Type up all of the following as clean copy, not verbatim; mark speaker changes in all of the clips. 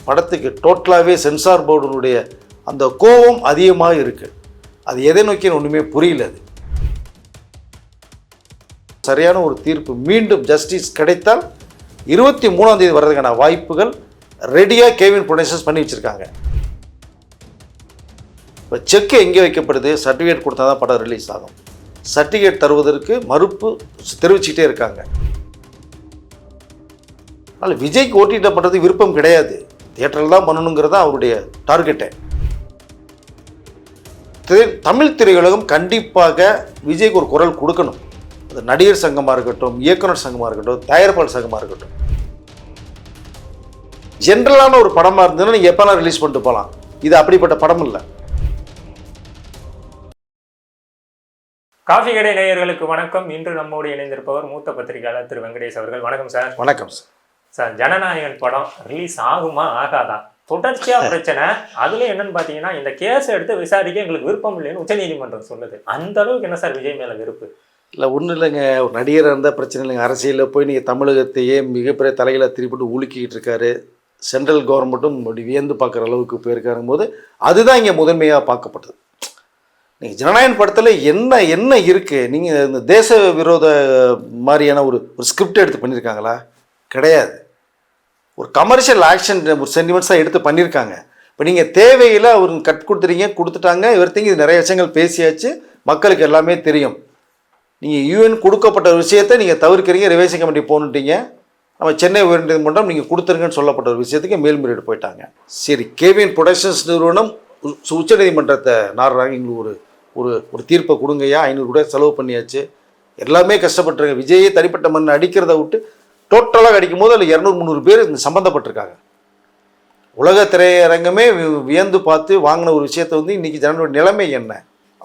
Speaker 1: படத்துக்கு டோட்டலாகவே சென்சார் போர்டுனுடைய அந்த கோபம் அதிகமாக இருக்குது. அது எதை நோக்கின்னு ஒன்றுமே புரியல. அது சரியான ஒரு தீர்ப்பு மீண்டும் ஜஸ்டிஸ் கிடைத்தால் 23ஆம் தேதி வர்றதுக்கான வாய்ப்புகள் ரெடியாக கேவின் ப்ரொடக்ஷன்ஸ் பண்ணி வச்சுருக்காங்க. இப்போ செக்கு எங்கே வைக்கப்படுது? சர்டிஃபிகேட் கொடுத்தா தான் படம் ரிலீஸ் ஆகும். சர்டிஃபிகேட் தருவதற்கு மறுப்பு தெரிவிச்சுக்கிட்டே இருக்காங்க. அதனால் விஜய்க்கு ஓடிடி பண்ணுறது விருப்பம் கிடையாது, தியேட்டரில் தான் பண்ணணுங்கிறது தான் அவருடைய டார்கெட்டை. தமிழ் திரையுலகம் கண்டிப்பாக விஜய்க்கு ஒரு குரல் கொடுக்கணும். அது நடிகர் சங்கமாக இருக்கட்டும், இயக்குனர் சங்கமாக இருக்கட்டும், தயாரிப்பாளர் சங்கமாக இருக்கட்டும். ஜென்ரலான ஒரு படமாக இருந்ததுன்னா நீங்கள் எப்போலாம் ரிலீஸ் பண்ணிட்டு போகலாம். இது அப்படிப்பட்ட படம் இல்லை.
Speaker 2: காஃபி கடை நேயர்களுக்கு வணக்கம். இன்று நம்மோடு இணைந்திருப்பவர் மூத்த பத்திரிகையாளர் திரு வெங்கடேஷ் அவர்கள். வணக்கம் சார்.
Speaker 1: வணக்கம் சார்.
Speaker 2: சார், ஜனநாயகன் படம் ரிலீஸ் ஆகுமா ஆகாதா தொடர்ச்சியா பிரச்சனை. அதுல என்னன்னு பாத்தீங்கன்னா, இந்த கேஸ் எடுத்து விசாரிக்க எங்களுக்கு விருப்பம் இல்லைன்னு உச்சநீதிமன்றம் சொல்லுது. அந்த அளவுக்கு என்ன சார் விஜய் மேல வெறுப்பு?
Speaker 1: இல்லை, ஒன்றும் இல்லைங்க. ஒரு நடிகராக இருந்தால் பிரச்சனை இல்லைங்க. அரசியலில் போய் நீங்கள் தமிழகத்தையே மிகப்பெரிய தலைகளை திருப்பிட்டு உலுக்கிக்கிட்டு இருக்காரு. சென்ட்ரல் கவர்மெண்ட்டும் வியந்து பார்க்குற அளவுக்கு போயிருக்காருங்க போது அதுதான் இங்கே முதன்மையாக பார்க்கப்பட்டது. நீங்கள் ஜனநாயகன் படத்தில் என்ன இருக்குது? நீங்கள் இந்த தேச விரோத மாதிரியான ஒரு ஸ்கிரிப்ட் எடுத்து பண்ணியிருக்காங்களா? கிடையாது. ஒரு கமர்ஷியல் ஆக்ஷன் ஒரு சென்டிமெண்ட்ஸாக எடுத்து பண்ணியிருக்காங்க. இப்போ நீங்கள் தேவையில் அவர் கட் கொடுத்துட்டாங்க. இவர்த்திங்க இது நிறைய விஷயங்கள் பேசியாச்சு, மக்களுக்கு எல்லாமே தெரியும். நீங்கள் யூஎன் கொடுக்கப்பட்ட விஷயத்தை நீங்கள் தவிர்க்கிறீங்க, ரிவைசிங் கமிட்டி போனுட்டீங்க. நம்ம சென்னை உயர்நீதிமன்றம் நீங்கள் கொடுத்துருங்கன்னு சொல்லப்பட்ட ஒரு விஷயத்துக்கு மேல்முறையீடு போயிட்டாங்க. சரி, கேவின் ப்ரொடக்ஷன்ஸ் நிறுவனம் உச்சநீதிமன்றத்தை நாடுறாங்க. எங்களுக்கு ஒரு ஒரு தீர்ப்பை கொடுங்கய்யா, 500 ரூபாய் செலவு பண்ணியாச்சு, எல்லாமே கஷ்டப்பட்டுருங்க. விஜயே தனிப்பட்ட மண் அடிக்கிறத விட்டு டோட்டலாக அடிக்கும் போது அதில் 200-300 பேர் சம்மந்தப்பட்டிருக்காங்க. உலக திரையரங்கமே வியந்து பார்த்து வாங்கின ஒரு விஷயத்தை இன்றைக்கி ஜனங்களோட நிலைமை என்ன?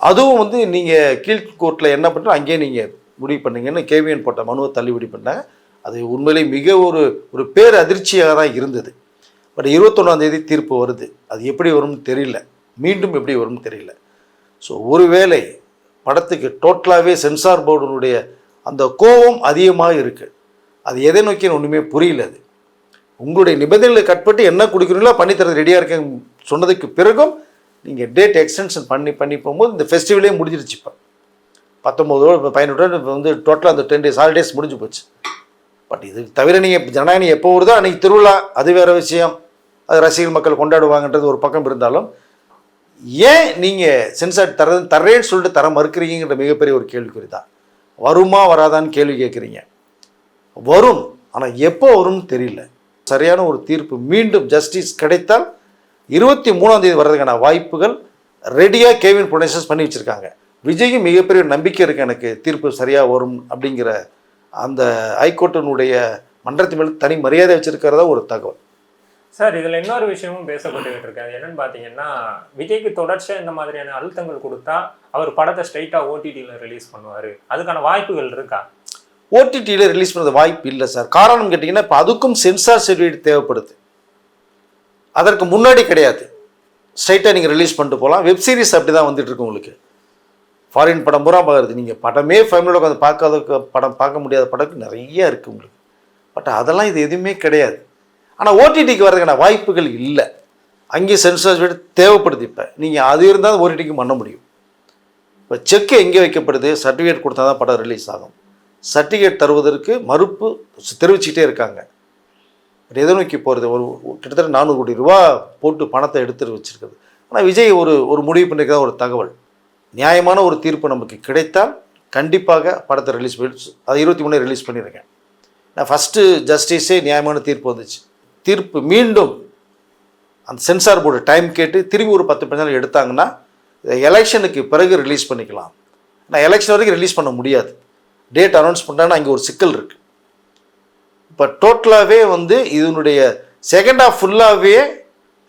Speaker 1: அதுவும் நீங்கள் கீழ்கோர்ட்டில் என்ன பண்ணுறோம் அங்கேயே நீங்கள் முடிவு பண்ணீங்கன்னு கேவிஎன் போட்ட மனுவை தள்ளுபடி பண்ணாங்க. அது உண்மையிலே மிக ஒரு பேர் அதிர்ச்சியாக தான் இருந்தது. பட் 21ஆம் தேதி தீர்ப்பு வருது. அது எப்படி வரும்னு தெரியல, மீண்டும் எப்படி வரும்னு தெரியல. ஸோ ஒருவேளை படத்துக்கு டோட்டலாகவே சென்சார் போர்டுனுடைய அந்த கோபம் அதிகமாக இருக்குது. அது எதை நோக்கின்னு ஒன்றுமே புரியல. அது உங்களுடைய நிபந்தனைகளை கட்பட்டு என்ன கொடுக்குறீங்களோ பண்ணித்தரது ரெடியாக இருக்கேன் சொன்னதுக்கு பிறகும் நீங்கள் டேட் எக்ஸ்டென்ஷன் பண்ணி போகும்போது இந்த ஃபெஸ்டிவலே முடிஞ்சிருச்சு. இப்போ 19 15 டோட்டலாக அந்த 10 days ஹாலிடேஸ் முடிஞ்சு போச்சு. பட் இது தவிர நீங்கள் ஜனநாயகம் எப்போ வருதோ அன்றைக்கி திருவிழா, அது வேறு விஷயம். அது ரசிகர்கள் மக்கள் கொண்டாடுவாங்கன்றது ஒரு பக்கம் இருந்தாலும், ஏன் நீங்கள் சென்சார் தர்றேன்னு சொல்லிட்டு தர மறுக்கிறீங்கிற மிகப்பெரிய ஒரு கேள்விக்குறி தான். வருமா வராதான்னு கேள்வி கேட்குறீங்க. வரும், ஆனால் எப்போ வரும்னு தெரியல. சரியான ஒரு தீர்ப்பு மீண்டும் ஜஸ்டிஸ் கிடைத்தால் 23ஆம் தேதி வர்றதுக்கான வாய்ப்புகள் ரெடியாக கேவின் ப்ரொடக்ஷன்ஸ் பண்ணி வச்சுருக்காங்க. விஜய்க்கும் மிகப்பெரிய நம்பிக்கை இருக்குது, எனக்கு தீர்ப்பு சரியாக வரும் அப்படிங்கிற அந்த ஹைகோர்ட்டினுடைய மன்றத்தின் மேலே தனி மரியாதை வச்சுருக்கிறதா ஒரு தகவல்.
Speaker 2: சார், இதில் இன்னொரு விஷயமும் பேசப்பட்டுக்கிட்டு இருக்காது. என்னன்னு பார்த்தீங்கன்னா, விஜய்க்கு தொடர்ச்சியாக இந்த மாதிரியான அழுத்தங்கள் கொடுத்தா அவர் படத்தை ஸ்ட்ரைட்டாக ஓடிடியில் ரிலீஸ் பண்ணுவார். அதுக்கான வாய்ப்புகள் இருக்கா?
Speaker 1: ஓடிடியில் ரிலீஸ் பண்ணுறது வாய்ப்பு இல்லை சார். காரணம் கேட்டிங்கன்னா, இப்போ அதுக்கும் சென்சார் சர்டிஃபிகேட் தேவைப்படுது. அதற்கு முன்னாடி கிடையாது. ஸ்ட்ரைட்டாக நீங்கள் ரிலீஸ் பண்ணிட்டு போகலாம். வெப் சீரிஸ் அப்படி தான் வந்துட்டுருக்கு. உங்களுக்கு ஃபாரின் படம் பூரா பார்க்குறது, நீங்கள் படமே ஃபேமிலியோட உட்காந்து பார்க்க முடியாத படம் நிறைய இருக்குது உங்களுக்கு. பட் அதெல்லாம் இது எதுவுமே கிடையாது. ஆனால் ஓடிடிக்கு வர்றதுக்கான வாய்ப்புகள் இல்லை. அங்கேயே சென்சார் சர்டிஃபிகேட் தேவைப்படுது. இப்போ நீங்கள் அது இருந்தால் ஓடிடிக்கு பண்ண முடியும். இப்போ செக்கு எங்கே வைக்கப்படுது? சர்டிஃபிகேட் கொடுத்தா தான் படம் ரிலீஸ் ஆகும். சர்டிஃபிகேட் தருவதற்கு மறுப்பு தெரிவிச்சுக்கிட்டே இருக்காங்க. எதை நோக்கி போகிறது? கிட்டத்தட்ட 400 கோடி ரூபா போட்டு பணத்தை எடுத்துட்டு வச்சுருக்குது. ஆனால் விஜய் ஒரு முடிவு பண்ணியிருக்கிறதா ஒரு தகவல். நியாயமான ஒரு தீர்ப்பு நமக்கு கிடைத்தால் கண்டிப்பாக படத்தை ரிலீஸ் அது 23 ரிலீஸ் பண்ணியிருக்கேன். நான் ஃபஸ்ட்டு ஜஸ்டிஸே நியாயமான தீர்ப்பு வந்துச்சு. தீர்ப்பு மீண்டும் அந்த சென்சார் போர்டு டைம் கேட்டு திரும்பி ஒரு 10 நாள் எடுத்தாங்கன்னா எலெக்ஷனுக்கு பிறகு ரிலீஸ் பண்ணிக்கலாம். நான் எலெக்ஷன் வரைக்கும் ரிலீஸ் பண்ண முடியாது. டேட் அனௌன்ஸ் பண்ணாங்கன்னா அங்கே ஒரு சிக்கல் இருக்குது. இப்போ டோட்டலாகவே இதனுடைய செகண்ட் ஹாஃப் ஃபுல்லாகவே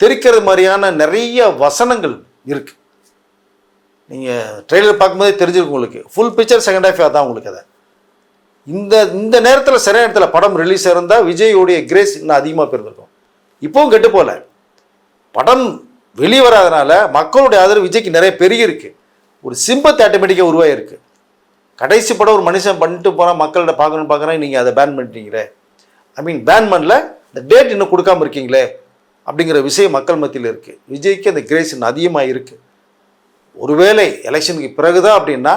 Speaker 1: தெரிக்கிறது மாதிரியான நிறைய வசனங்கள் இருக்குது. நீங்கள் ட்ரெய்லர் பார்க்கும்போதே தெரிஞ்சிருக்கும் உங்களுக்கு. ஃபுல் பிக்சர் செகண்ட் ஹாஃப் தான் உங்களுக்கு. அதை இந்த நேரத்தில் சரியான நேரத்தில் படம் ரிலீஸ் இருந்தால் விஜயோடைய கிரேஸ் இன்னும் அதிகமாக பெருந்திருக்கும். இப்போவும் கெட்டு போகல. படம் வெளியே வராதனால மக்களுடைய ஆதரவு விஜய்க்கு நிறைய பெருகி இருக்குது. ஒரு சிம்பத் ஆட்டோமேட்டிக்காக உருவாகிருக்கு. கடைசி படம் ஒரு மனுஷன் பண்ணிட்டு போனால் மக்கள்கிட்ட பார்க்கணும்னு பார்க்குறேன், நீங்கள் அதை பேன் பண்ணிட்டீங்களே. பேன் பண்ணல, இந்த டேட் இன்னும் கொடுக்காமல் இருக்கீங்களே. அப்படிங்கிற விஷயம் மக்கள் மத்தியில் இருக்குது. விஜய்க்கு அந்த கிரேஸ் இன்னும் அதிகமாக இருக்குது. ஒருவேளை எலெக்ஷனுக்கு பிறகுதான் அப்படின்னா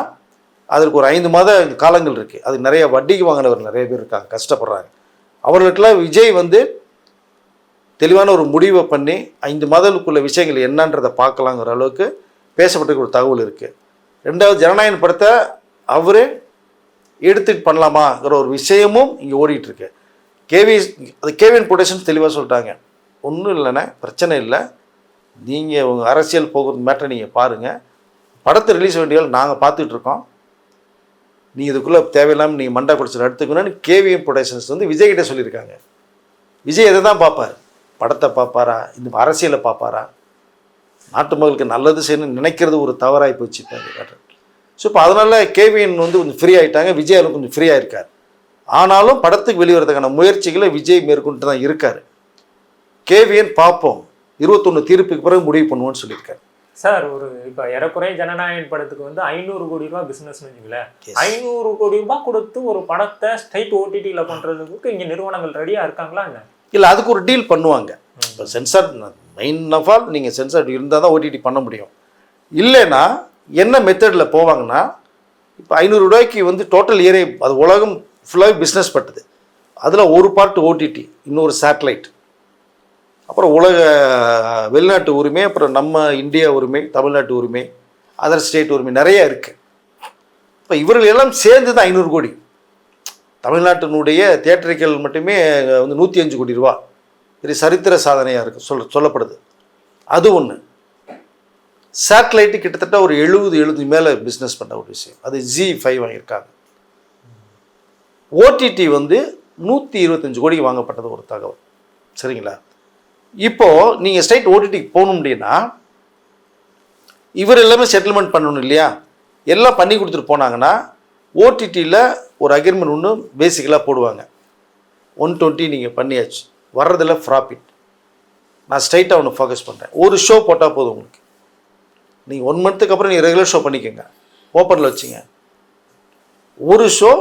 Speaker 1: அதற்கு ஒரு 5 மாத காலங்கள் இருக்குது. அது நிறைய வட்டிக்கு வாங்கினவர் நிறைய பேர் இருக்காங்க, கஷ்டப்படுறாங்க. அவர்களுக்கெல்லாம் விஜய் வந்து தெளிவான ஒரு முடிவை பண்ணி 5 மாதங்களுக்குள்ள விஷயங்கள் என்னன்றதை பார்க்கலாங்கிற அளவுக்கு பேசப்பட்ட ஒரு தகவல் இருக்குது. ரெண்டாவது, ஜனநாயகன் படத்தை அவரே எடுத்துட்டு பண்ணலாமாங்கிற ஒரு விஷயமும் இங்கே ஓடிட்டுருக்கு. கேவிஎன் ப்ரொடக்ஷன்ஸ் தெளிவாக சொல்லிட்டாங்க, ஒன்றும் இல்லைண்ணே, பிரச்சனை இல்லை, நீங்கள் உங்கள் அரசியல் போகிறது மேட்டரை நீங்கள் பாருங்கள், படத்தை ரிலீஸ் வேண்டியால் நாங்கள் பார்த்துட்ருக்கோம், நீங்கள் இதுக்குள்ளே தேவையில்லாமல் நீங்கள் மண்டா குடிச்சு எடுத்துக்கணும்னு கேவிஎம் ப்ரொடக்ஷன்ஸ் வந்து விஜய்கிட்ட சொல்லியிருக்காங்க. விஜய் எதை தான் பார்ப்பார்? படத்தை பார்ப்பாரா, இந்த அரசியலை பார்ப்பாரா? நாட்டு மக்களுக்கு நல்லது செய்யணும்னு நினைக்கிறது ஒரு தவறாகி போச்சு இப்போ. ஸோ இப்போ அதனால் கேவிஎன் வந்து கொஞ்சம் ஃப்ரீ ஆகிட்டாங்க, விஜய் அவருக்கு கொஞ்சம் ஃப்ரீயாக இருக்கார். ஆனாலும் படத்துக்கு வெளிவரதுக்கான முயற்சிகளை விஜய் மேற்கொண்டு தான் இருக்கார். கேவிஎன் பார்ப்போம், 21 தீர்ப்புக்கு பிறகு முடிவு பண்ணுவோன்னு சொல்லியிருக்காரு.
Speaker 2: சார், ஒரு இப்போ ஏறக்குறைய ஜனநாயகன் படத்துக்கு வந்து 500 கோடி ரூபாய் பிஸ்னஸ்னு வச்சுங்களேன். 500 கோடி ரூபாய் கொடுத்து ஒரு படத்தை ஸ்ட்ரைட் ஓடிடியில் பண்ணுறதுக்கு இங்கே நிறுவனங்கள் ரெடியாக இருக்காங்களா என்ன?
Speaker 1: இல்லை, அதுக்கு ஒரு டீல் பண்ணுவாங்க. இப்போ சென்சார் மெயின் ஆஃப் ஆல் நீங்கள் சென்சார் இருந்தால் தான் ஓடிடி பண்ண முடியும். இல்லைன்னா என்ன மெத்தடில் போவாங்கன்னா, இப்போ 500 ரூபாய்க்கு வந்து டோட்டல் ஏரியா, அது உலகம் ஃபுல்லாகவே பிஸ்னஸ் பட்டுது. அதில் ஒரு பார்ட் ஓடிடி, இன்னொரு சேட்டலைட், அப்புறம் உலக வெளிநாட்டு உரிமை, அப்புறம் நம்ம இந்தியா உரிமை, தமிழ்நாட்டு உரிமை, அதர் ஸ்டேட் உரிமை நிறைய இருக்குது. இப்போ இவர்கள் எல்லாம் சேர்ந்து தான் 500 கோடி. தமிழ்நாட்டினுடைய தியேட்டர்கள் மட்டுமே வந்து 105 கோடி ரூபா, இது சரித்திர சாதனையாக இருக்குது சொல்லப்படுது. அது ஒன்று. சேட்டலைட்டு கிட்டத்தட்ட ஒரு 70 மேலே பிஸ்னஸ் பண்ண ஒரு விஷயம், அது ZEE5 வாங்கியிருக்காங்க. ஓடிடி வந்து 125 கோடிக்கு வாங்கப்பட்டது ஒரு தகவல், சரிங்களா? இப்போது நீங்கள் ஸ்ட்ரைட் ஓடிடிக்கு போகணும் அப்படின்னா இவர் எல்லாமே செட்டில்மெண்ட் பண்ணணும் இல்லையா? எல்லாம் பண்ணி கொடுத்துட்டு போனாங்கன்னா ஓடிடியில் ஒரு அக்ரிமெண்ட் ஒன்று பேசிக்கலாக போடுவாங்க. 120 நீங்கள் பண்ணியாச்சு, வர்றதில் ப்ராஃபிட். நான் ஸ்ட்ரைட்டாக ஒன்று ஃபோக்கஸ் பண்ணுறேன், ஒரு ஷோ போட்டால் போதும் உங்களுக்கு. நீங்கள் 1 மந்த்துக்கு அப்புறம் நீங்கள் ரெகுலர் ஷோ பண்ணிக்கோங்க, ஓப்பனில் வச்சுங்க. ஒரு ஷோ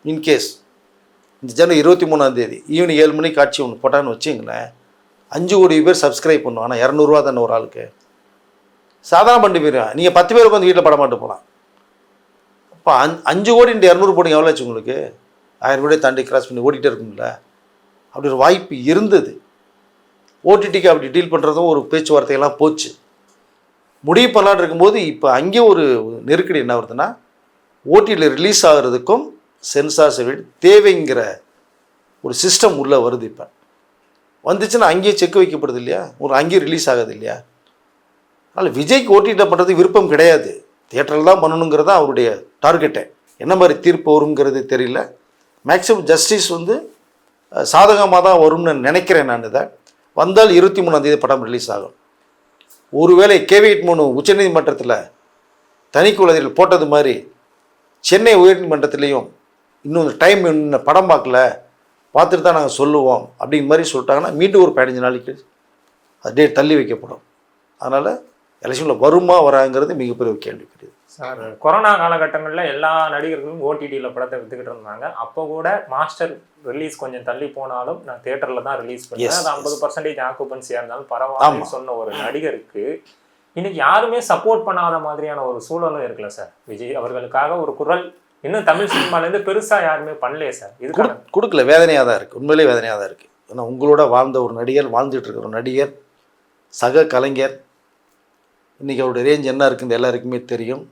Speaker 1: இன்கேஸ் இந்த ஜனவரி 23ஆம் தேதி ஈவினிங் 7 மணிக்கு காட்சி ஒன்று போட்டான்னு வச்சுங்களேன், 5 கோடி பேர் சப்ஸ்கிரைப் பண்ணுவோம். ஆனால் 200 ரூபா தானே ஒரு ஆளுக்கு, சாதாரண பண்ணி போயிடுவேன். நீங்கள் 10 பேருக்கு வந்து வீட்டில் படம் மாட்டு போகலாம். இப்போ 5 கோடி இன்ட்டு 200 போடுங்க, எவ்வளோ ஆச்சு உங்களுக்கு? 1000 கோடியை தாண்டி கிராஸ் பண்ணி ஓடிட்டே இருக்கும்ல. அப்படி ஒரு வாய்ப்பு இருந்தது. ஓடிடிக்கு அப்படி டீல் பண்ணுறதும் ஒரு பேச்சுவார்த்தையெல்லாம் போச்சு. முடிவு பண்ணலான்னு இருக்கும்போது இப்போ அங்கே ஒரு நெருக்கடி என்ன வருதுன்னா, ஓடிடியில் ரிலீஸ் ஆகிறதுக்கும் சென்சார் சர்டிஃபிகேட் தேவைங்கிற ஒரு சிஸ்டம் உள்ளே வருது. இப்போ வந்துச்சுன்னா அங்கேயே செக் வைக்கப்படுது இல்லையா, ஒரு அங்கேயும் ரிலீஸ் ஆகுது இல்லையா? அதனால் விஜய்க்கு ஓடிடியில் பண்ணுறது விருப்பம் கிடையாது, தியேட்டரில் தான் பண்ணணுங்கிறது தான் அவருடைய டார்கெட்டை. என்ன மாதிரி தீர்ப்பு வருங்கிறது தெரியல. மேக்ஸிமம் ஜஸ்டிஸ் வந்து சாதகமாக தான் வரும்னு நினைக்கிறேன் நான். இதை வந்தால் 23ஆம் தேதி படம் ரிலீஸ் ஆகும். ஒருவேளை KV-3 உச்சநீதிமன்றத்தில் தணிக்குழுவில் போட்டது மாதிரி சென்னை உயர்நீதிமன்றத்திலையும் இன்னும் டைம் இன்னும் படம் பார்த்துட்டு தான் நாங்கள் சொல்லுவோம் அப்படிங்கிற மாதிரி சொல்லிட்டாங்கன்னா மீண்டும் ஒரு 15 நாளைக்கு அது டேட் தள்ளி வைக்கப்படும். அதனால் எலெக்ஷனில் வருமா வராங்கிறது மிகப்பெரிய கேள்விக்குரியது.
Speaker 2: சார், கொரோனா காலகட்டங்களில் எல்லா நடிகர்களும் ஓடிடியில் படத்தை வித்துக்கிட்டு இருந்தாங்க. அப்போ கூட மாஸ்டர் ரிலீஸ் கொஞ்சம் தள்ளி போனாலும் நான் தியேட்டரில் தான் ரிலீஸ் பண்ணேன், அது 50% ஆக்குபன்சியாக இருந்தாலும் பரவாயில்ல சொன்ன ஒரு நடிகருக்கு இன்னைக்கு யாருமே சப்போர்ட் பண்ணாத மாதிரியான ஒரு சூழலும் இருக்குல்ல சார். விஜய் அவர்களுக்காக ஒரு குரல் இன்னும் தமிழ் சினிமாலேருந்து பெருசாக யாருமே பண்ணலையே சார். இது
Speaker 1: கொடுக்கல, வேதனையாக தான் இருக்குது, உண்மையிலே வேதனையாக தான் இருக்குது. ஏன்னா உங்களோட வாழ்ந்த ஒரு நடிகர், வாழ்ந்துட்டு இருக்கிற ஒரு நடிகர், சக கலைஞர், இன்றைக்கி அவருடைய ரேஞ்ச் என்ன இருக்குன்னு எல்லாருக்குமே தெரியும்.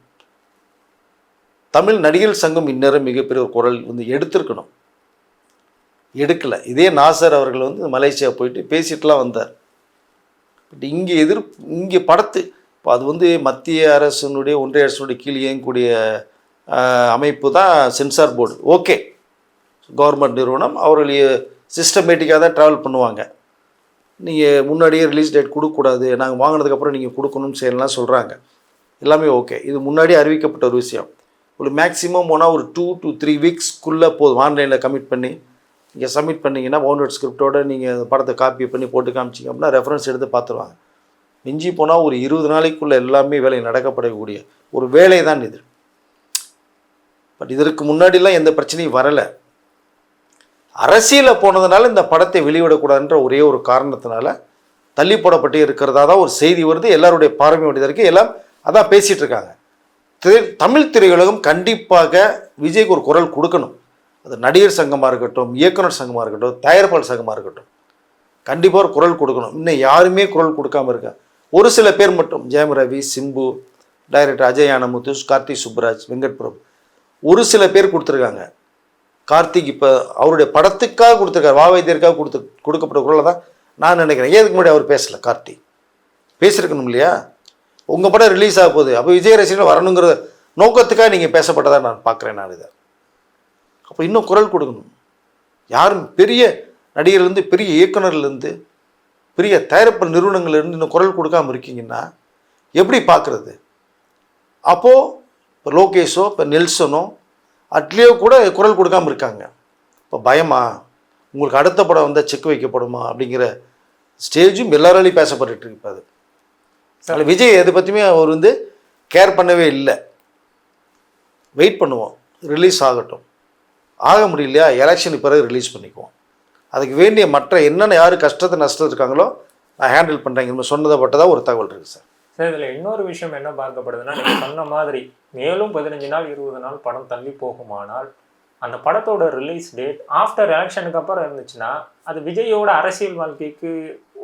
Speaker 1: தமிழ் நடிகர் சங்கம் இந்நேரம் மிகப்பெரிய ஒரு குரல் வந்து எடுத்திருக்கணும், எடுக்கலை. இதே நாசர் அவர்கள் வந்து மலேசியா போயிட்டு பேசிட்டுலாம் வந்தார். பட் இங்கே படத்து இப்போ அது வந்து மத்திய அரசினுடைய ஒன்றிய அரசினுடைய கீழ் இயங்கக்கூடிய அமைப்பு தான் சென்சார் போர்டு. ஓகே, கவர்மெண்ட் நிறுவனம், அவர்கள் சிஸ்டமேட்டிக்காக தான் ட்ராவல் பண்ணுவாங்க. நீங்கள் முன்னாடியே ரிலீஸ் டேட் கொடுக்கக்கூடாது, நாங்கள் வாங்கினதுக்கப்புறம் நீங்கள் கொடுக்கணும்னு செய்யலாம் சொல்கிறாங்க, எல்லாமே ஓகே. இது முன்னாடியே அறிவிக்கப்பட்ட ஒரு விஷயம். ஒரு மேக்ஸிமம் போனால் ஒரு 2 to 3 வீக்ஸ்க்குள்ளே போதும். ஆன்லைனில் கமிட் பண்ணி நீங்கள் சப்மிட் பண்ணிங்கன்னா பவுண்டட் ஸ்கிரிப்டோடு நீங்கள் படத்தை காப்பி பண்ணி போட்டு காமிச்சிங்க அப்படின்னா ரெஃபரன்ஸ் எடுத்து பார்த்துருவாங்க. மிஞ்சி போனால் ஒரு 20 நாளைக்குள்ளே எல்லாமே வேலை நடக்கப்படக்கூடிய ஒரு வேலை தான் இது. பட் இதற்கு முன்னாடிலாம் எந்த பிரச்சனையும் வரலை. அரசியலில் போனதுனால இந்த படத்தை வெளியிடக்கூடாதுன்ற ஒரே ஒரு காரணத்தினால தள்ளி போடப்பட்டு இருக்கிறதா தான் ஒரு செய்தி வருது, எல்லாருடைய பார்வை வேண்டியதாக இருக்குது, எல்லாம் அதான் பேசிகிட்டு இருக்காங்க. தமிழ் திரையுலகம் கண்டிப்பாக விஜய்க்கு ஒரு குரல் கொடுக்கணும். அது நடிகர் சங்கமாக இருக்கட்டும், இயக்குனர் சங்கமாக இருக்கட்டும், தயாரிப்பாளர் சங்கமாக இருக்கட்டும், கண்டிப்பாக ஒரு குரல் கொடுக்கணும். இன்னும் யாருமே குரல் கொடுக்காம இருக்க, ஒரு சில பேர் மட்டும், ஜெயம் ரவி, சிம்பு, டைரக்டர் அஜய் ஞானமுத்து, கார்த்திக் சுப்புராஜ், வெங்கட் பிரபு, ஒரு சில பேர் கொடுத்துருக்காங்க. கார்த்திக் இப்போ அவருடைய படத்துக்காக கொடுத்துருக்காரு, வாவைத்தியருக்காக கொடுக்கப்பட்ட குரலை தான் நான் நினைக்கிறேன். ஏதுக்கு முன்னாடி அவர் பேசலை? கார்த்திக் பேசியிருக்கணும் இல்லையா? உங்கள் படம் ரிலீஸ் ஆக போகுது, அப்போ விஜய் ரசிகர்கள் வரணுங்கிற நோக்கத்துக்காக நீங்கள் பேசப்பட்டதாக நான் பார்க்குறேன். நான் இதை அப்போ இன்னும் குரல் கொடுக்கணும். யாரும் பெரிய நடிகர்லேருந்து, பெரிய இயக்குனர்லேருந்து, பெரிய தயாரிப்பு நிறுவனங்கள்லேருந்து இன்னும் குரல் கொடுக்காமல் இருக்கீங்கன்னா எப்படி பார்க்குறது? அப்போது இப்போ லோகேஷோ, இப்போ நெல்சனோ, அட்லியோ கூட குரல் கொடுக்காமல் இருக்காங்க. இப்போ பயமா, உங்களுக்கு அடுத்த படம் வந்தால் செக் வைக்கப்படுமா அப்படிங்கிற ஸ்டேஜும் எல்லாராலையும் பேசப்பட்டு இருக்கு. அது அதில் விஜய் எதை பற்றியுமே அவர் கேர் பண்ணவே இல்லை. வெயிட் பண்ணுவோம், ரிலீஸ் ஆகட்டும், ஆக முடியலையா எலெக்ஷனுக்கு பிறகு ரிலீஸ் பண்ணிக்குவோம். அதுக்கு வேண்டிய மற்ற என்னென்ன யார் கஷ்டத்தை நஷ்டம் இருக்காங்களோ நான் ஹேண்டில் பண்ணுறேங்க சொன்னதப்பட்டதாக ஒரு தகவல் இருக்குது சார்.
Speaker 2: சார் இதில் இன்னொரு விஷயம் என்ன பார்க்கப்படுதுன்னா, நீங்கள் சொன்ன மாதிரி மேலும் 15 நாள் 20 நாள் படம் தள்ளி போகுமானால் அந்த படத்தோட ரிலீஸ் டேட் ஆஃப்டர் எலெக்ஷனுக்கு அப்புறம் இருந்துச்சுன்னா அது விஜயோட அரசியல் வாழ்க்கைக்கு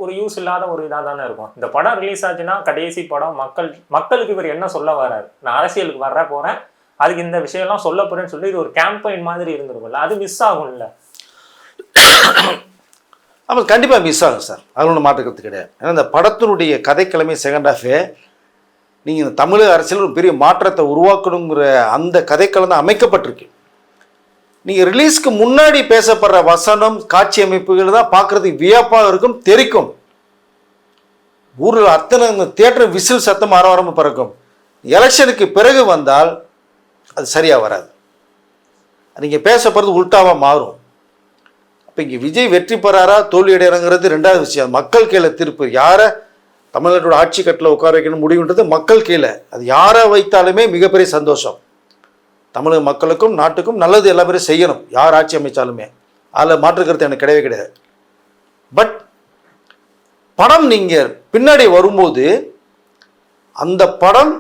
Speaker 2: ஒரு யூஸ் இல்லாத ஒரு இதாக தானே இருக்கும். இந்த படம் ரிலீஸ் ஆச்சுன்னா கடைசி படம் மக்களுக்கு இவர் என்ன சொல்ல வர்றாரு, நான் அரசியலுக்கு வர்ற போகிறேன், அதுக்கு இந்த விஷயம்லாம் சொல்ல போகிறேன்னு சொல்லி இது ஒரு கேம்பெயின் மாதிரி இருந்திருக்கும்ல, அது மிஸ் ஆகும்ல.
Speaker 1: ஆமாம், கண்டிப்பாக மிஸ் ஆகும் சார், அது ஒன்றும் மாற்றுக்கிறது கிடையாது. ஏன்னா இந்த படத்தினுடைய கதைக்கிழமை செகண்ட் ஹாஃபே நீங்கள் இந்த தமிழக அரசியல் ஒரு பெரிய மாற்றத்தை உருவாக்கணுங்கிற அந்த கதைக்களம் தான் அமைக்கப்பட்டிருக்கு. நீங்கள் ரிலீஸ்க்கு முன்னாடி பேசப்படுற வசனம், காட்சி அமைப்புகள் தான் பார்க்குறதுக்கு வியப்பாக இருக்கும், தெரிக்கும். ஊரில் அத்தனை தியேட்டர் விசில் சத்தம் ஆரவாரமாக பறக்கும். எலெக்ஷனுக்கு பிறகு வந்தால் அது சரியாக வராது, நீங்கள் பேசப்படுறது உல்டாவாக மாறும். இப்போ இங்கே விஜய் வெற்றி பெறாரா தோல்வி அடைகிறாங்கிறது ரெண்டாவது விஷயம். மக்கள் கீழே தீர்ப்பு, யாரை தமிழ்நாட்டோட ஆட்சி கட்டில் உட்கார வைக்கணும் முடிவுன்றது மக்கள் கீழே. அது யாரை வைத்தாலுமே மிகப்பெரிய சந்தோஷம். தமிழக மக்களுக்கும் நாட்டுக்கும் நல்லது எல்லா பேரும் செய்யணும், யார் ஆட்சி அமைச்சாலுமே. அதில் மாற்றுக்கிறது எனக்கு கிடையவே கிடையாது. பட் படம் நீங்கள் பின்னாடி வரும்போது அந்த படம்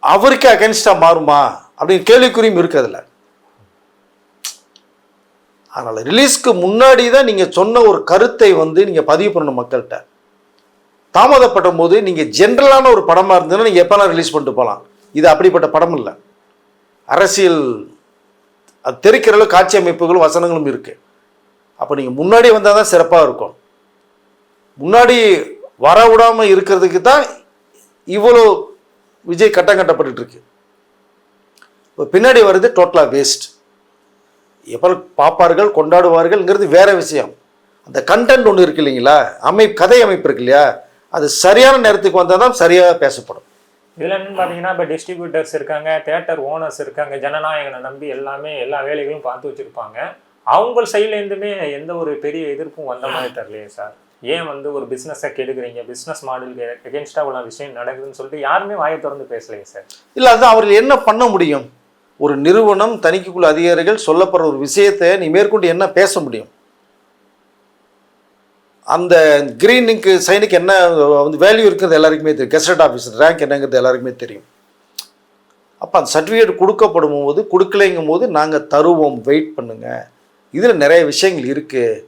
Speaker 1: அவருக்கு அகென்ஸ்டாக மாறுமா அப்படின்னு கேள்விக்குறியும் இருக்குது அதில். அதனால் ரிலீஸ்க்கு முன்னாடி தான் நீங்கள் சொன்ன ஒரு கருத்தை நீங்கள் பதிவு பண்ணணும் மக்கள்கிட்ட. தாமதப்படும் போது நீங்கள் ஜென்ரலான ஒரு படமாக இருந்ததுன்னா நீங்கள் எப்போலாம் ரிலீஸ் பண்ணிட்டு போகலாம். இது அப்படிப்பட்ட படம் இல்லை. அரசியல் அது தெரிக்கிற அளவு காட்சி அமைப்புகளும் வசனங்களும் இருக்குது. அப்போ நீங்கள் முன்னாடி வந்தால் தான் சிறப்பாக இருக்கும். முன்னாடி வர விடாமல் இருக்கிறதுக்கு தான் இவ்வளோ விஜய் கட்டம் கட்டப்பட்டு இருக்கு. இப்போ பின்னாடி வருது டோட்டலாக வேஸ்ட். எப்போ பார்ப்பார்கள் கொண்டாடுவார்கள்ங்கிறது வேற விஷயம். அந்த கண்டென்ட் ஒன்று இருக்கு இல்லைங்களா, கதை அமைப்பு இருக்கு இல்லையா, அது சரியான நேரத்துக்கு வந்தால் தான் சரியாக பேசப்படும்.
Speaker 2: இதில் என்னன்னு பார்த்தீங்கன்னா, இப்போ டிஸ்ட்ரிபியூட்டர்ஸ் இருக்காங்க, தேட்டர் ஓனர்ஸ் இருக்காங்க, ஜனநாயகனை நம்பி எல்லாமே எல்லா வேலைகளும் பார்த்து வச்சுருப்பாங்க. அவங்க சைட்லேருந்துமே எந்த ஒரு பெரிய எதிர்ப்பும் வந்த மாதிரி தரலையே சார். ஏன் ஒரு பிஸ்னஸை கெடுக்குறீங்க, பிஸ்னஸ் மாடலுக்கு எகென்ஸ்டாக உள்ள விஷயம் நடக்குதுன்னு சொல்லிட்டு யாருமே வாயை திறந்து பேசலையே சார்.
Speaker 1: இல்லை, அதுதான் அவர்கள் என்ன பண்ண முடியும்? ஒரு நிறுவனம், தணிக்கைக்குள்ள அதிகாரிகள் சொல்லப்படுற ஒரு விஷயத்தை நீ மேற்கொண்டு என்ன பேச முடியும்? அந்த கிரீனுக்கு சைனுக்கு என்ன வேல்யூ இருக்கிறது எல்லாருக்குமே தெரியும். கெஸ்டட் ஆஃபீஸர் ரேங்க் என்னங்கிறது எல்லாருக்குமே தெரியும். அப்போ அந்த சர்டிஃபிகேட் கொடுக்கப்படும் போது, கொடுக்கலைங்கும் போது நாங்கள் தருவோம், வெயிட் பண்ணுங்க, இதில் நிறைய விஷயங்கள் இருக்குது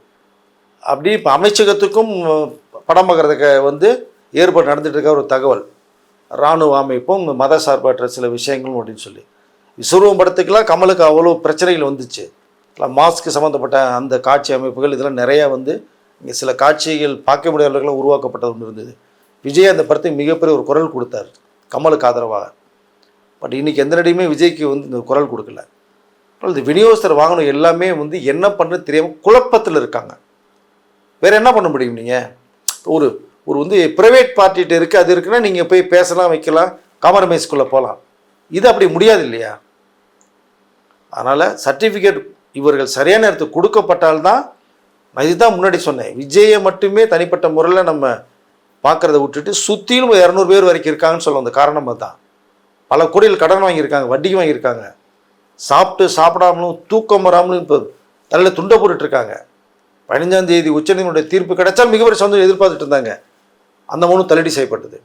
Speaker 1: அப்படி. இப்போ அமைச்சகத்துக்கும் படம் பார்க்குறதுக்கு ஏற்பாடு நடந்துட்டு இருக்க ஒரு தகவல், இராணுவ அமைப்பும் மத சார்பற்ற சில விஷயங்களும் அப்படின்னு சொல்லி. விஸ்வரூபம் படத்துக்கெல்லாம் கமலுக்கு அவ்வளோ பிரச்சனைகள் வந்துச்சு. மாஸ்க்கு சம்மந்தப்பட்ட அந்த காட்சி அமைப்புகள் இதெல்லாம் நிறையா இங்கே சில காட்சிகள் பார்க்க முடியாதவர்களும் உருவாக்கப்பட்டது ஒன்று இருந்தது. விஜய் அந்த படத்துக்கு மிகப்பெரிய ஒரு குரல் கொடுத்தார் கமலுக்கு ஆதரவாக. பட் இன்றைக்கி எந்த நடிகையுமே விஜய்க்கு இந்த குரல் கொடுக்கல. இந்த விநியோகஸ்தர் வாங்கணும் எல்லாமே என்ன பண்ணுறது தெரியாமல் குழப்பத்தில் இருக்காங்க. வேறு என்ன பண்ண முடியும்? நீங்கள் ஒரு ஒரு ப்ரைவேட் பார்ட்டிகிட்ட இருக்குது, அது இருக்குன்னா நீங்கள் போய் பேசலாம், வைக்கலாம், காம்ப்ரமைஸ்குள்ளே போகலாம். இது அப்படி முடியாது இல்லையா? அதனால் சர்டிஃபிகேட் இவர்கள் சரியான நேரத்துக்கு கொடுக்கப்பட்டால்தான். நான் இதுதான் முன்னாடி சொன்னேன், விஜயை மட்டுமே தனிப்பட்ட முறையில் நம்ம பார்க்குறத விட்டுட்டு சுற்றிலும் 200 பேர் வரைக்கும் இருக்காங்கன்னு சொல்ல அந்த காரணமாக தான். பல கோடியில் கடன் வாங்கியிருக்காங்க, வட்டிக்கு வாங்கியிருக்காங்க, சாப்பிடாமலும் தூக்கம் வராமலும் இப்போ தலையில் துண்டை போட்டுட்ருக்காங்க. 15ஆம் தேதி உச்சநீதிமன்ற தீர்ப்பு கிடைச்சால் மிகப்பெரிய சந்தோஷம் எதிர்பார்த்துட்டு இருந்தாங்க. அந்த மனு தள்ளுபடி செய்யப்பட்டது.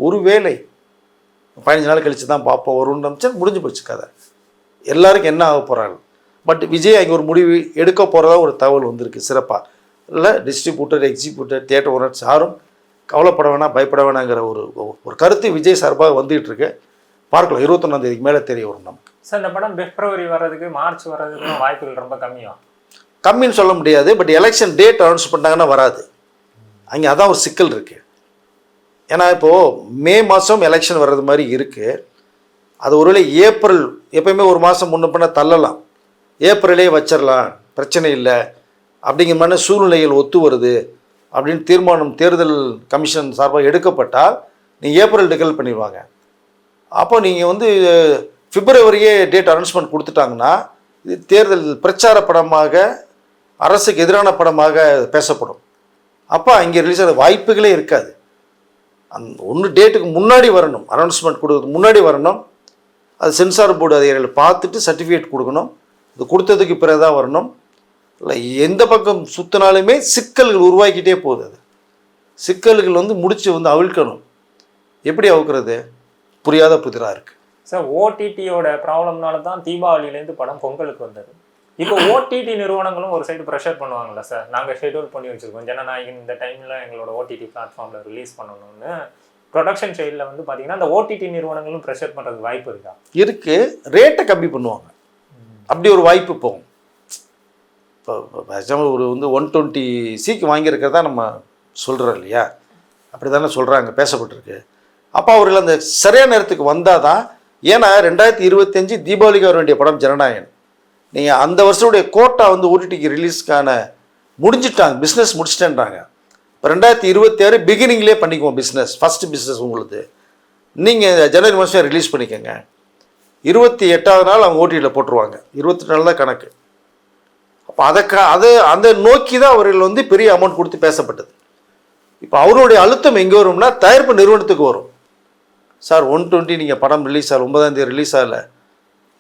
Speaker 1: ஒருவேளை 15 நாள் கழித்து தான் பார்ப்போம் வரும்னு நினச்சா முடிஞ்சு போச்சு கதை. எல்லாருக்கும் என்ன ஆக போகிறாங்க. பட் விஜய் அங்கே ஒரு முடிவு எடுக்க போகிறதா ஒரு தகவல் வந்திருக்கு சிறப்பாக. இல்லை டிஸ்ட்ரிபியூட்டர், எக்ஸிக்யூட்டர், தியேட்டர் ஓனர்ஸ் யாரும் கவலைப்பட வேணாம், பயப்பட வேணாங்கிற ஒரு கருத்து விஜய் சார்பாக வந்துகிட்டு இருக்கு. பார்க்கலாம், 21ஆம் தேதிக்கு மேலே தெரிய வரும் நமக்கு.
Speaker 2: சார் இந்த படம் பிப்ரவரி வர்றதுக்கு, மார்ச் வர்றதுக்கு வாய்ப்புகள் ரொம்ப
Speaker 1: கம்மின்னு சொல்ல முடியாது. பட் எலெக்ஷன் டேட் அனௌன்ஸ் பண்ணிட்டாங்கன்னா வராது. அங்கே அதான் ஒரு சிக்கல் இருக்குது. ஏன்னா இப்போது மே மாதம் எலெக்ஷன் வர்றது மாதிரி இருக்குது. அது ஒருவேளை ஏப்ரல், எப்போயுமே ஒரு மாதம் முன்ன பண்ண தள்ளலாம், ஏப்ரலே வச்சிடலாம், பிரச்சனை இல்லை அப்படிங்கிற மாதிரி சூழ்நிலைகள் ஒத்து வருது அப்படின்னு தீர்மானம் தேர்தல் கமிஷன் சார்பாக எடுக்கப்பட்டால் நீங்கள் ஏப்ரல் டிக்கல் பண்ணிடுவாங்க. அப்போ நீங்கள் வந்து பிப்ரவரியே டேட் அனௌன்ஸ்மெண்ட் கொடுத்துட்டாங்கன்னா இது தேர்தல் பிரச்சார படமாக, அரசுக்கு எதிரான படமாக பேசப்படும். அப்போ அங்கே ரிலீஸ் ஆகிற வாய்ப்புகளே இருக்காது. ஒன்று டேட்டுக்கு முன்னாடி வரணும், அனௌன்ஸ்மெண்ட் கொடுக்கறதுக்கு முன்னாடி வரணும். அது சென்சார் போர்டு அதிகாரிகள் பார்த்துட்டு சர்டிஃபிகேட் கொடுக்கணும். இது கொடுத்ததுக்கு பிறகு தான் வரணும். இல்லை எந்த பக்கம் சுற்றினாலுமே சிக்கல்கள் உருவாக்கிட்டே போகுது. அது சிக்கல்கள் வந்து முடிச்சு வந்து அவிழ்க்கணும். எப்படி அவுக்கிறது புரியாத புதிராக இருக்குது.
Speaker 2: சார் ஓடிடியோட ப்ராப்ளம்னால தான் தீபாவளியிலேருந்து படம் பொங்கலுக்கு வந்தது. இப்போ ஓடிடி நிறுவனங்களும் ஒரு சைடு ப்ரெஷர் பண்ணுவாங்கல்ல சார், நாங்கள் ஷெட்யூல் பண்ணி வச்சுருக்கோம் ஜனநாயகன் இந்த டைமில் எங்களோட ஓடிடி பிளாட்ஃபார்மில் ரிலீஸ் பண்ணணும்னு. ப்ரொடக்ஷன் சைடில் வந்து பார்த்தீங்கன்னா அந்த ஓடிடி நிறுவனங்களும் ப்ரெஷர் பண்ணுறதுக்கு வாய்ப்பு இருக்கா? இருக்குது. ரேட்டை கம்மி பண்ணுவாங்க, அப்படி ஒரு வாய்ப்பு போகும். இப்போ ஒரு வந்து 120 வாங்கியிருக்கிறதா நம்ம சொல்கிறோம் இல்லையா, அப்படி தானே சொல்கிறாங்க, பேசப்பட்டிருக்கு. அப்போ அவர்கள் அந்த சரியான நேரத்துக்கு வந்தால் தான். ஏன்னா 2025 தீபாவளிக்கு வர வேண்டிய படம் ஜனநாயகன். நீங்கள் அந்த வருஷத்துடைய கோட்டா வந்து ஓடிடிக்கு ரிலீஸ்க்கான முடிஞ்சிட்டாங்க, பிஸ்னஸ் முடிச்சிட்டேன்றாங்க. இப்போ 2026 பிகினிங்லேயே பண்ணிக்குவோம் பிஸ்னஸ், ஃபஸ்ட்டு பிஸ்னஸ் உங்களுக்கு. நீங்கள் ஜனவரி மாதம் ரிலீஸ் பண்ணிக்கோங்க, 28ஆவது நாள் அவங்க ஓடிடியில் போட்டுருவாங்க, 28 நாள் தான் கணக்கு. அப்போ அதை நோக்கி தான் அவர்கள் வந்து பெரிய அமௌண்ட் கொடுத்து பேசப்பட்டது. இப்போ அவருடைய அழுத்தம் எங்கே வரும்னா தயாரிப்பு நிறுவனத்துக்கு வரும். சார் 120 நீங்கள் படம் ரிலீஸ் ஆகல, 9ஆம் தேதி ரிலீஸ் ஆகலை,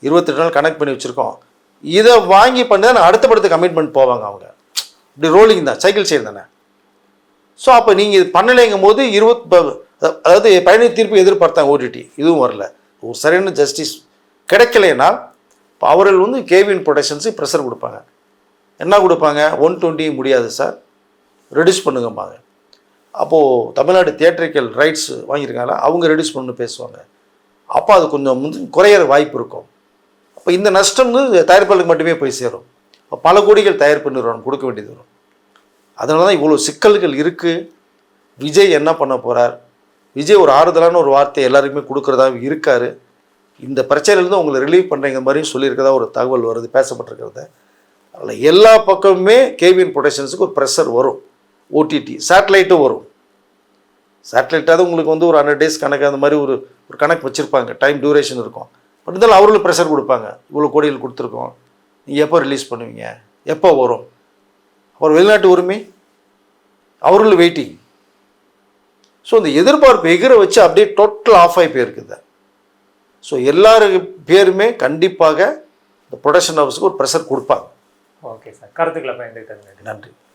Speaker 2: 28 நாள் கனெக்ட் பண்ணி வச்சுருக்கோம், இதை வாங்கி பண்ணி தான் அடுத்த படத்துக்கு கமிட்மெண்ட் போவாங்க அவங்க. இப்படி ரோலிங் தான், சைக்கிள் சைடு தானே. ஸோ அப்போ நீங்கள் இது பண்ணலைங்கும் போது அதாவது 15 தீர்ப்பு எதிர்பார்த்தாங்க ஓடிடி, இதுவும் வரல. ஒரு சரியான ஜஸ்டிஸ் கிடைக்கலைன்னா இப்போ அவர்கள் வந்து கேவின் ப்ரொடக்ஷன்ஸுக்கு ப்ரெஷர் கொடுப்பாங்க. என்ன கொடுப்பாங்க? 120 முடியாது சார், ரெடியூஸ் பண்ணுங்கம்பாங்க. அப்போது தமிழ்நாடு தியேட்டரிக்கல் ரைட்ஸ் வாங்கியிருக்காங்களா, அவங்க ரெடியூஸ் பண்ணு பேசுவாங்க. அப்போ அது கொஞ்சம் குறையிற வாய்ப்பு இருக்கும். அப்போ இந்த நஷ்டம் வந்து தயாரிப்பாளருக்கு மட்டுமே போய் சேரும். பல கோடிகள் தயாரிப்பு நிறுவனம் கொடுக்க வேண்டியது வரும். அதனால தான் இவ்வளோ சிக்கல்கள் இருக்குது. விஜய் என்ன பண்ண போகிறார்? விஜய் ஒரு ஆறுதலான ஒரு வார்த்தை எல்லாருக்குமே கொடுக்குறதா இருக்கார். இந்த பிரச்சனையிலேருந்து உங்களை ரிலீவ் பண்ணுறங்கிற மாதிரியும் சொல்லியிருக்கதா ஒரு தகவல் வருது, பேசப்பட்டிருக்கிறத. அதில் எல்லா பக்கமுமே கேவிஎன் ப்ரொடக்ஷன்ஸுக்கு ஒரு ப்ரெஷர் வரும். ஓடிடி சேட்டலைட்டும் வரும். சேட்டலைட்டாவது உங்களுக்கு வந்து ஒரு 100 days கணக்கு அந்த மாதிரி ஒரு கணக்கு வச்சுருப்பாங்க, டைம் டியூரேஷன் இருக்கும். பட் இருந்தாலும் அவர்களும் ப்ரெஷர் கொடுப்பாங்க, இவ்வளோ கோடிகள் கொடுத்துருக்கோம், நீங்கள் எப்போ ரிலீஸ் பண்ணுவீங்க, எப்போ வரும். அப்புறம் வெளிநாட்டு உரிமை அவர்களும் வெயிட்டிங். ஸோ இந்த எதிர்பார்ப்பு எகிற வச்சு அப்படியே டோட்டல் ஆஃப் ஆகி போயிருக்குது. ஸோ எல்லாரு பேருமே கண்டிப்பாக இந்த ப்ரொடக்ஷன் ஹவுஸுக்கு ஒரு ப்ரெஷர் கொடுப்பாங்க. ஓகே சார், கருத்துக்களை பயந்துக்கிட்டது
Speaker 1: நன்றி.